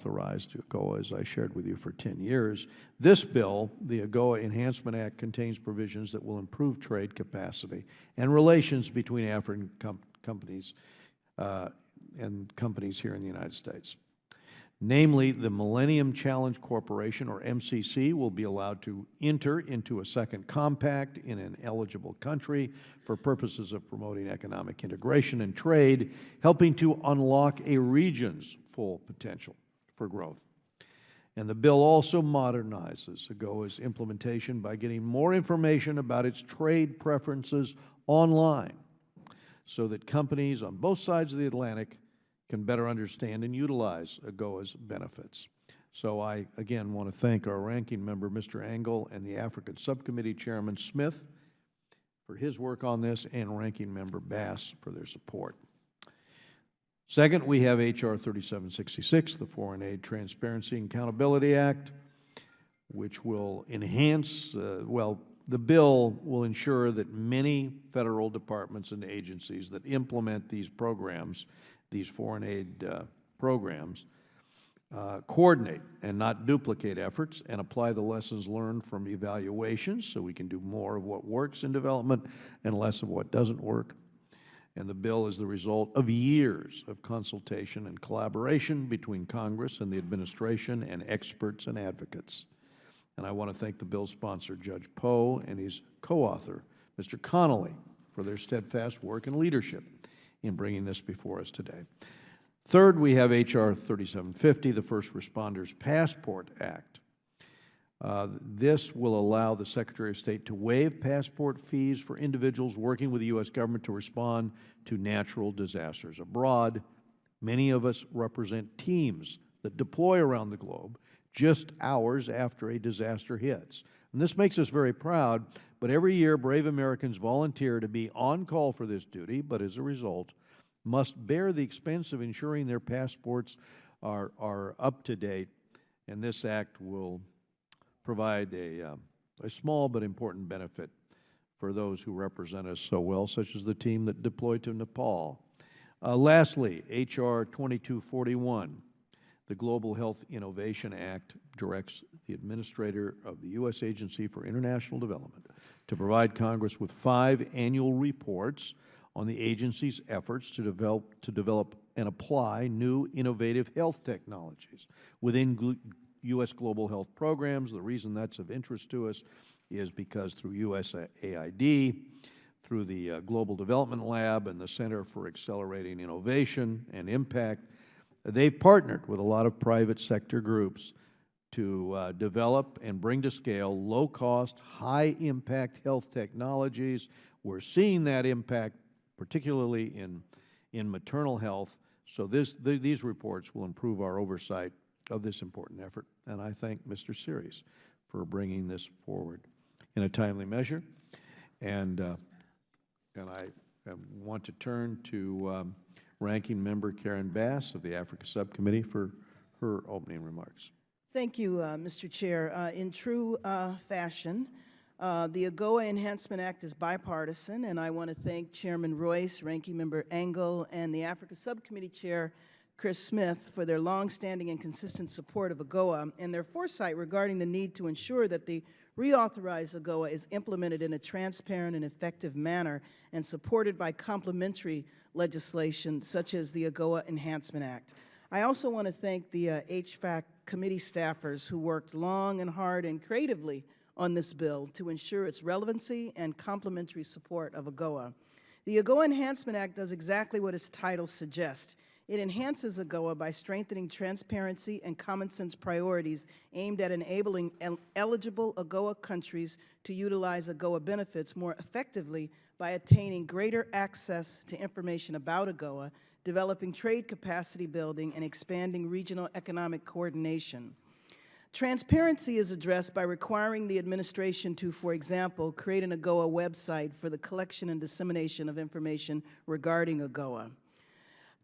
authorized AGOA, as I shared with you, for 10 years. This bill, the AGOA Enhancement Act, contains provisions that will improve trade capacity and relations between African companies and companies here in the United States. Namely, the Millennium Challenge Corporation, or MCC, will be allowed to enter into a second compact in an eligible country for purposes of promoting economic integration and trade, helping to unlock a region's full potential for growth. And the bill also modernizes AGOA's implementation by getting more information about its trade preferences online so that companies on both sides of the Atlantic can better understand and utilize AGOA's benefits. So I, again, want to thank our ranking member, Mr. Engel, and the African Subcommittee Chairman Smith for his work on this, and ranking member Bass for their support. Second, we have H.R. 3766, the Foreign Aid Transparency and Accountability Act, which will enhance, the bill will ensure that many federal departments and agencies that implement these programs, these foreign aid programs, coordinate and not duplicate efforts, and apply the lessons learned from evaluations so we can do more of what works in development and less of what doesn't work. And the bill is the result of years of consultation and collaboration between Congress and the administration and experts and advocates. And I want to thank the bill's sponsor, Judge Poe, and his co-author, Mr. Connolly, for their steadfast work and leadership in bringing this before us today. Third, we have H.R. 3750, the First Responders Passport Act. This will allow the Secretary of State to waive passport fees for individuals working with the U.S. government to respond to natural disasters abroad. Many of us represent teams that deploy around the globe just hours after a disaster hits. And this makes us very proud, but every year brave Americans volunteer to be on call for this duty, but as a result must bear the expense of ensuring their passports are up to date, and this act will provide a small but important benefit for those who represent us so well, such as the team that deployed to Nepal. Lastly, H.R. 2241, the Global Health Innovation Act, directs the Administrator of the U.S. Agency for International Development to provide Congress with 5 annual reports on the agency's efforts to develop and apply new innovative health technologies within U.S. global health programs. The reason that's of interest to us is because through USAID, through the Global Development Lab and the Center for Accelerating Innovation and Impact, they've partnered with a lot of private sector groups to develop and bring to scale low-cost, high-impact health technologies. We're seeing that impact particularly in maternal health, so these reports will improve our oversight of this important effort, and I thank Mr. Series for bringing this forward in a timely measure. And I want to turn to Ranking Member Karen Bass of the Africa Subcommittee for her opening remarks. Thank you, Mr. Chair. In true fashion, the AGOA Enhancement Act is bipartisan, and I want to thank Chairman Royce, Ranking Member Engel, and the Africa Subcommittee Chair Chris Smith for their longstanding and consistent support of AGOA and their foresight regarding the need to ensure that the reauthorized AGOA is implemented in a transparent and effective manner and supported by complementary legislation such as the AGOA Enhancement Act. I also want to thank the HVAC committee staffers who worked long and hard and creatively on this bill to ensure its relevancy and complementary support of AGOA. The AGOA Enhancement Act does exactly what its title suggests. It enhances AGOA by strengthening transparency and common sense priorities aimed at enabling eligible AGOA countries to utilize AGOA benefits more effectively by attaining greater access to information about AGOA, developing trade capacity building, and expanding regional economic coordination. Transparency is addressed by requiring the administration to, for example, create an AGOA website for the collection and dissemination of information regarding AGOA.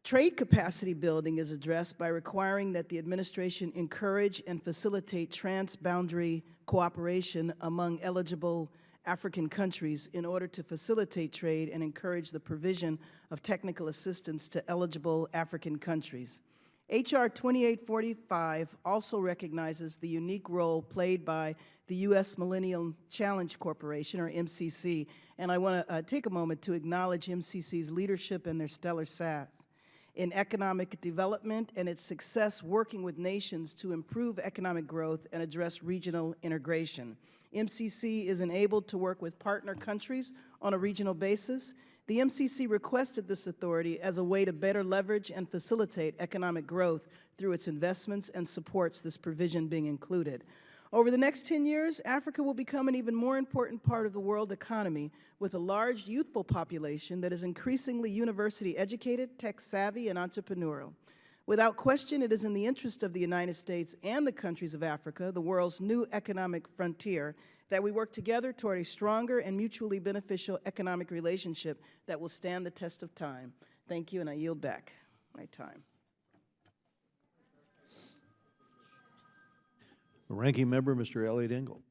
Trade capacity building is addressed by requiring that the administration encourage and facilitate transboundary cooperation among eligible African countries in order to facilitate trade and encourage the provision of technical assistance to eligible African countries. H.R. 2845 also recognizes the unique role played by the U.S. Millennium Challenge Corporation, or MCC, and I want to take a moment to acknowledge MCC's leadership and their stellar staff in economic development and its success working with nations to improve economic growth and address regional integration. MCC is enabled to work with partner countries on a regional basis. The MCC requested this authority as a way to better leverage and facilitate economic growth through its investments and supports this provision being included. Over the next 10 years, Africa will become an even more important part of the world economy with a large youthful population that is increasingly university educated, tech savvy, and entrepreneurial. Without question, it is in the interest of the United States and the countries of Africa, the world's new economic frontier, that we work together toward a stronger and mutually beneficial economic relationship that will stand the test of time. Thank you, and I yield back my time. Ranking Member, Mr. Elliott Engel.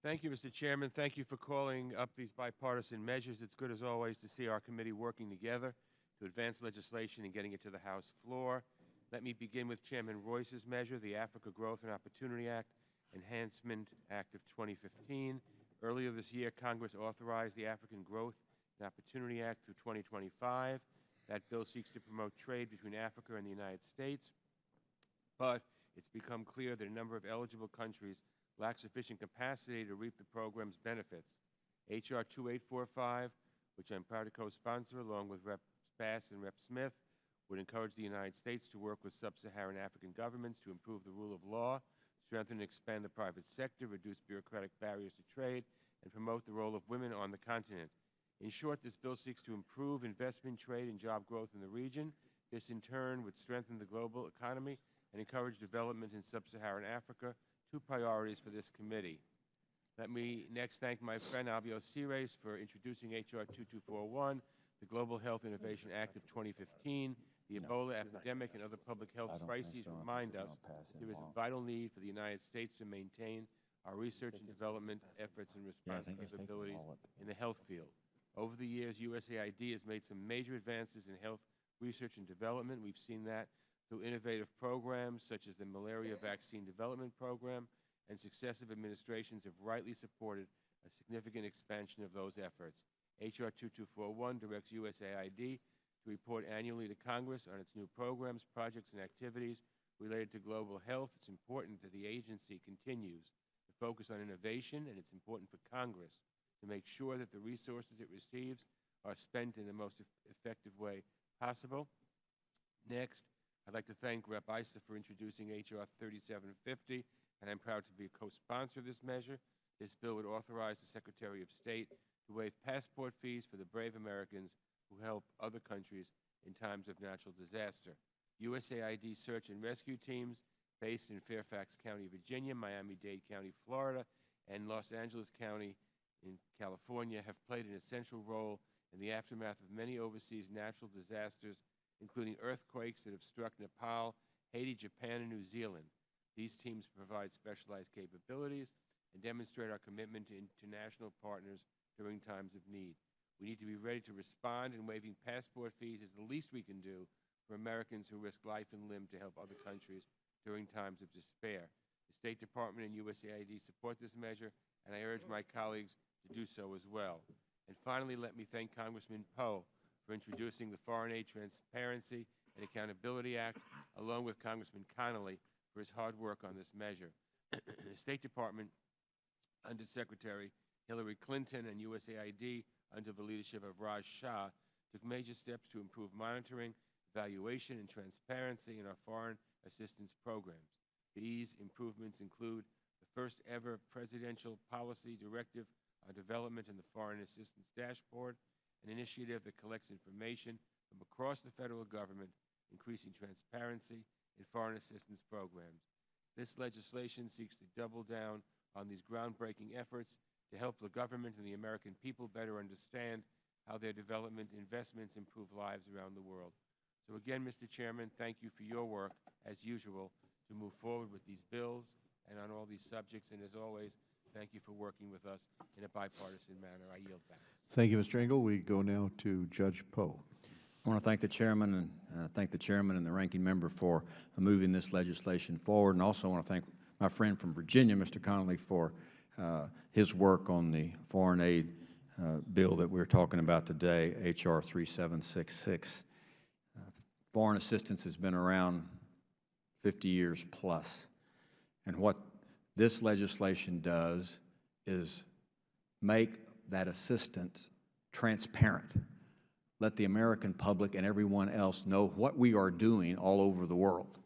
Thank you, Mr. Chairman. Thank you for calling up these bipartisan measures. It's good, as always, to see our committee working together to advance legislation and getting it to the House floor. Let me begin with Chairman Royce's measure, the Africa Growth and Opportunity Act Enhancement Act of 2015. Earlier this year, Congress authorized the African Growth and Opportunity Act through 2025. That bill seeks to promote trade between Africa and the United States, but it's become clear that a number of eligible countries lack sufficient capacity to reap the program's benefits. H.R. 2845, which I'm proud to co-sponsor along with Rep. Bass and Rep. Smith, would encourage the United States to work with sub-Saharan African governments to improve the rule of law, strengthen and expand the private sector, reduce bureaucratic barriers to trade, and promote the role of women on the continent. In short, this bill seeks to improve investment, trade, and job growth in the region. This, in turn, would strengthen the global economy and encourage development in sub-Saharan Africa, two priorities for this committee. Let me next thank my friend Albio Cires for introducing H.R. 2241, the Global Health Innovation Act of 2015. The Ebola epidemic and other public health crises remind us there is a vital need for the United States to maintain our research and development efforts and response capabilities in the health field. Over the years, USAID has made some major advances in health research and development. We've seen that through innovative programs such as the Malaria Vaccine Development Program, and successive administrations have rightly supported a significant expansion of those efforts. H.R. 2241 directs USAID to report annually to Congress on its new programs, projects, and activities related to global health. It's important that the agency continues to focus on innovation, and it's important for Congress to make sure that the resources it receives are spent in the most effective way possible. Next, I'd like to thank Rep. Issa for introducing H.R. 3750, and I'm proud to be a co-sponsor of this measure. This bill would authorize the Secretary of State to waive passport fees for the brave Americans who help other countries in times of natural disaster. USAID search and rescue teams based in Fairfax County, Virginia, Miami-Dade County, Florida, and Los Angeles County in California have played an essential role in the aftermath of many overseas natural disasters, including earthquakes that have struck Nepal, Haiti, Japan, and New Zealand. These teams provide specialized capabilities and demonstrate our commitment to international partners during times of need. We need to be ready to respond, and waiving passport fees is the least we can do for Americans who risk life and limb to help other countries during times of despair. The State Department and USAID support this measure, and I urge my colleagues to do so as well. And finally, let me thank Congressman Poe for introducing the Foreign Aid Transparency and Accountability Act, along with Congressman Connolly for his hard work on this measure. The State Department, under Secretary Hillary Clinton, and USAID, under the leadership of Raj Shah, took major steps to improve monitoring, evaluation, and transparency in our foreign assistance programs. These improvements include the first ever presidential policy directive on development in the Foreign Assistance Dashboard, an initiative that collects information from across the federal government, increasing transparency in foreign assistance programs. This legislation seeks to double down on these groundbreaking efforts to help the government and the American people better understand how their development investments improve lives around the world. So again, Mr. Chairman, thank you for your work, as usual, to move forward with these bills and on all these subjects. And as always, thank you for working with us in a bipartisan manner. I yield back. Thank you, Mr. Engel. We go now to Judge Poe. I want to thank the chairman and thank the chairman and the ranking member for moving this legislation forward, and also want to thank my friend from Virginia, Mr. Connolly, for his work on the foreign aid bill that we're talking about today, H.R. 3766. Foreign assistance has been around 50 years plus, and what this legislation does is make that assistance transparent. Let the American public and everyone else know what we are doing all over the world,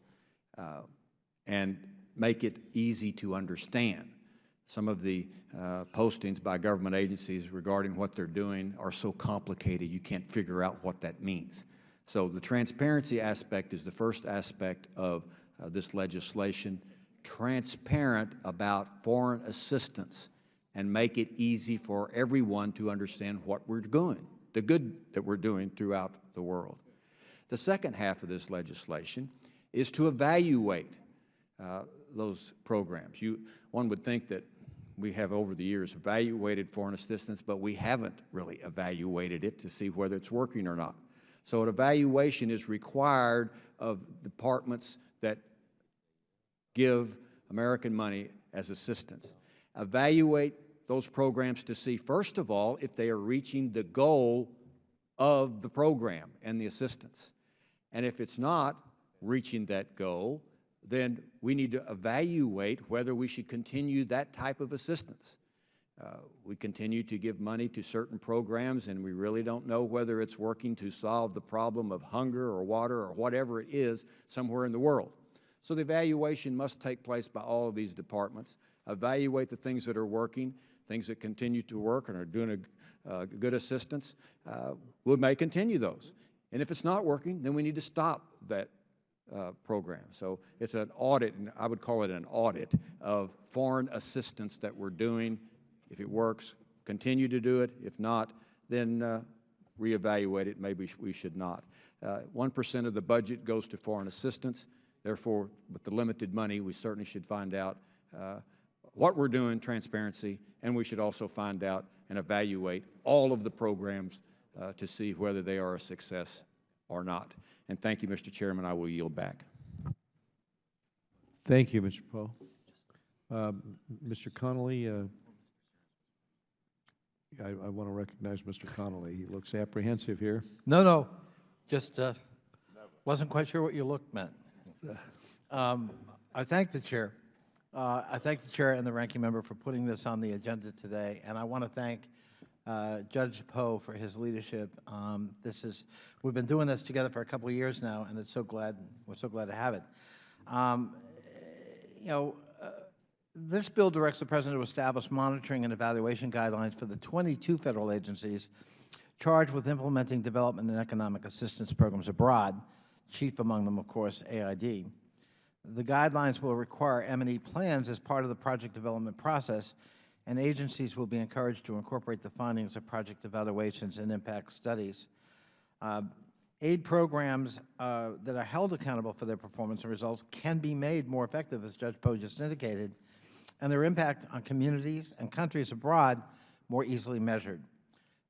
and make it easy to understand. Some of the postings by government agencies regarding what they're doing are so complicated you can't figure out what that means. So the transparency aspect is the first aspect of this legislation. Transparent about foreign assistance and make it easy for everyone to understand what we're doing, the good that we're doing throughout the world. The second half of this legislation is to evaluate those programs. One would think that we have over the years evaluated foreign assistance, but we haven't really evaluated it to see whether it's working or not. So an evaluation is required of departments that give American money as assistance. Evaluate those programs to see, first of all, if they are reaching the goal of the program and the assistance. And if it's not reaching that goal, then we need to evaluate whether we should continue that type of assistance. We continue to give money to certain programs, and we really don't know whether it's working to solve the problem of hunger or water or whatever it is somewhere in the world. So the evaluation must take place by all of these departments. Evaluate the things that are working, things that continue to work and are doing a good assistance. We may continue those. And if it's not working, then we need to stop that program. So it's an audit, and I would call it an audit of foreign assistance that we're doing. If it works, continue to do it. If not, then reevaluate it. Maybe we should not. 1% of the budget goes to foreign assistance. Therefore, with the limited money, we certainly should find out what we're doing, transparency, and we should also find out and evaluate all of the programs to see whether they are a success or not. And thank you, Mr. Chairman. I will yield back. Thank you, Mr. Poe. Mr. Connolly, I want to recognize Mr. Connolly. He looks apprehensive here. No, just wasn't quite sure what your look meant. I thank the chair. I thank the chair and the ranking member for putting this on the agenda today, and I want to thank Judge Poe for his leadership. We've been doing this together for a couple of years now, and we're so glad to have it. This bill directs the President to establish monitoring and evaluation guidelines for the 22 federal agencies charged with implementing development and economic assistance programs abroad, chief among them, of course, AID. The guidelines will require M&E plans as part of the project development process, and agencies will be encouraged to incorporate the findings of project evaluations and impact studies. Aid programs that are held accountable for their performance and results can be made more effective, as Judge Poe just indicated, and their impact on communities and countries abroad more easily measured.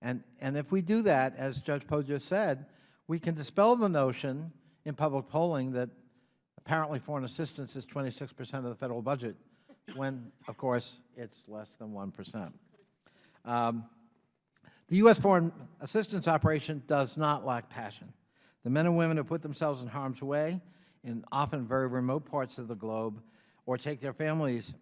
And if we do that, as Judge Poe just said, we can dispel the notion in public polling that apparently foreign assistance is 26% of the federal budget, when, of course, it's less than 1%. The U.S. foreign assistance operation does not lack passion. The men and women who put themselves in harm's way in often very remote parts of the globe or take their families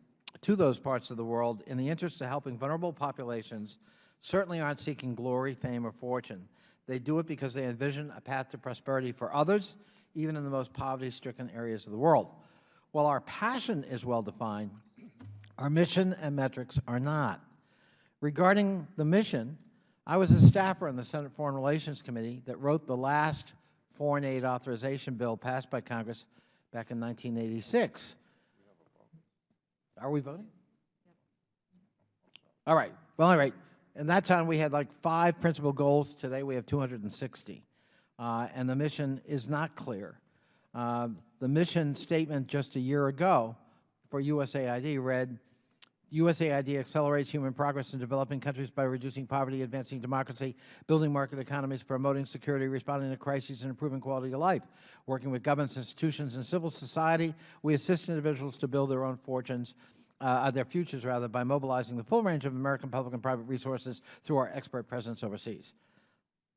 to those parts of the world in the interest of helping vulnerable populations certainly aren't seeking glory, fame, or fortune. They do it because they envision a path to prosperity for others, even in the most poverty-stricken areas of the world. While our passion is well-defined, our mission and metrics are not. Regarding the mission, I was a staffer in the Senate Foreign Relations Committee that wrote the last foreign aid authorization bill passed by Congress back in 1986. Are we voting? All right. Well, all right. In that time, we had like 5 principal goals. Today, we have 260. And the mission is not clear. The mission statement just a year ago for USAID read, USAID accelerates human progress in developing countries by reducing poverty, advancing democracy, building market economies, promoting security, responding to crises, and improving quality of life. Working with governments, institutions, and civil society, we assist individuals to build their own fortunes, their futures rather, by mobilizing the full range of American public and private resources through our expert presence overseas.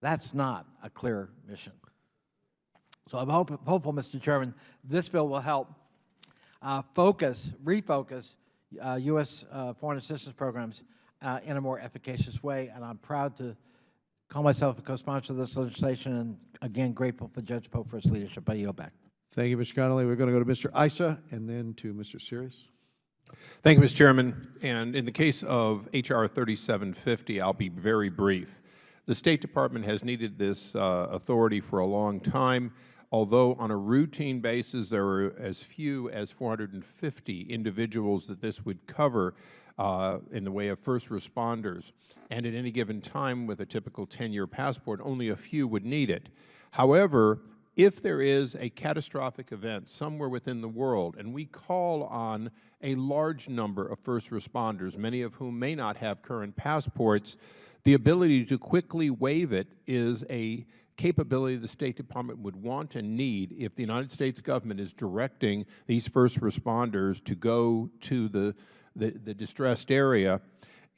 That's not a clear mission. So I'm hopeful, Mr. Chairman, this bill will help refocus U.S. foreign assistance programs in a more efficacious way, and I'm proud to call myself a co-sponsor of this legislation, and again, grateful for Judge Poe for his leadership. I yield back. Thank you, Mr. Connolly. We're going to go to Mr. Issa and then to Mr. Sirius. Thank you, Mr. Chairman. And in the case of H.R. 3750, I'll be very brief. The State Department has needed this authority for a long time. Although on a routine basis there are as few as 450 individuals that this would cover in the way of first responders, and at any given time with a typical 10-year passport, only a few would need it. However, if there is a catastrophic event somewhere within the world and we call on a large number of first responders, many of whom may not have current passports, the ability to quickly waive it is a capability the State Department would want and need if the United States government is directing these first responders to go to the distressed area.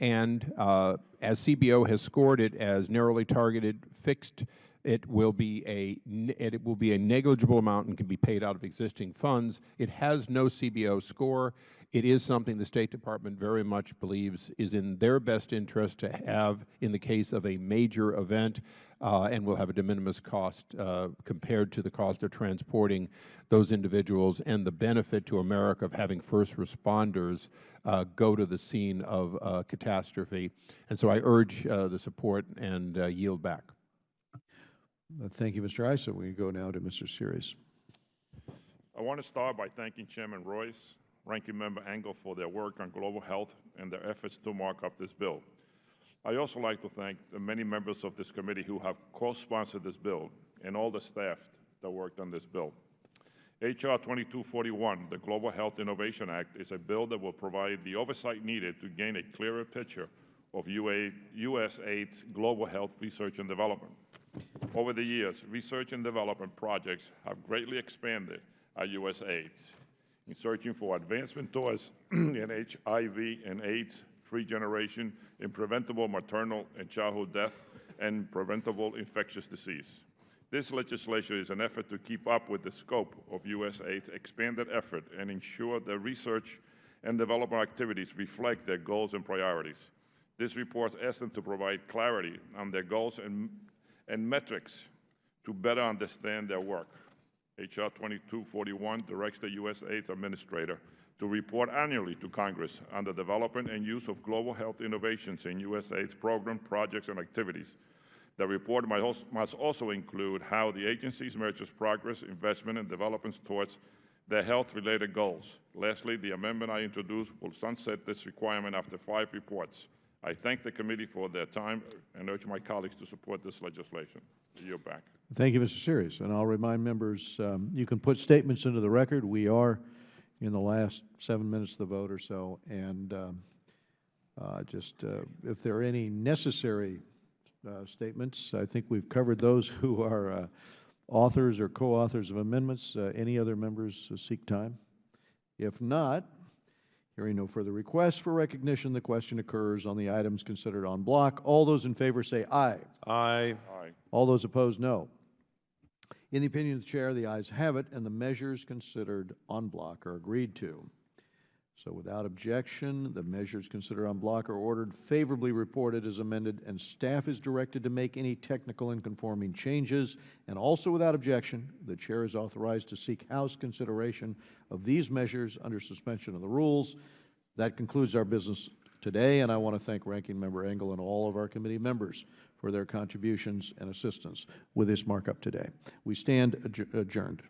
And as CBO has scored it as narrowly targeted, fixed, it will be a negligible amount and can be paid out of existing funds. It has no CBO score. It is something the State Department very much believes is in their best interest to have in the case of a major event, and will have a de minimis cost compared to the cost of transporting those individuals and the benefit to America of having first responders go to the scene of a catastrophe. And so I urge the support and yield back. Thank you, Mr. Issa. We go now to Mr. Sirius. I want to start by thanking Chairman Royce, Ranking Member Engel for their work on global health and their efforts to mark up this bill. I also like to thank the many members of this committee who have co-sponsored this bill and all the staff that worked on this bill. H.R. 2241, the Global Health Innovation Act, is a bill that will provide the oversight needed to gain a clearer picture of USAID's global health research and development. Over the years, research and development projects have greatly expanded at USAID in searching for advancement towards an HIV and AIDS-free generation, in preventable maternal and childhood death, and preventable infectious disease. This legislation is an effort to keep up with the scope of USAID's expanded effort and ensure that research and development activities reflect their goals and priorities. This report asks them to provide clarity on their goals and metrics to better understand their work. H.R. 2241 directs the USAID's administrator to report annually to Congress on the development and use of global health innovations in USAID's program, projects, and activities. The report must also include how the agency measures progress, investment, and developments towards their health-related goals. Lastly, the amendment I introduced will sunset this requirement after 5 reports. I thank the committee for their time and urge my colleagues to support this legislation. I yield back. Thank you, Mr. Sirius. And I'll remind members, you can put statements into the record. We are in the last 7 minutes of the vote or so, and if there are any necessary statements, I think we've covered those who are authors or co-authors of amendments. Any other members seek time? If not, hearing no further requests for recognition, the question occurs on the items considered en bloc. All those in favor say aye. Aye. Aye. All those opposed, no. In the opinion of the Chair, the ayes have it, and the measures considered en bloc are agreed to. So without objection, the measures considered en bloc are ordered favorably reported as amended, and staff is directed to make any technical and conforming changes. And also without objection, the Chair is authorized to seek House consideration of these measures under suspension of the rules. That concludes our business today, and I want to thank Ranking Member Engel and all of our committee members for their contributions and assistance with this markup today. We stand adjourned.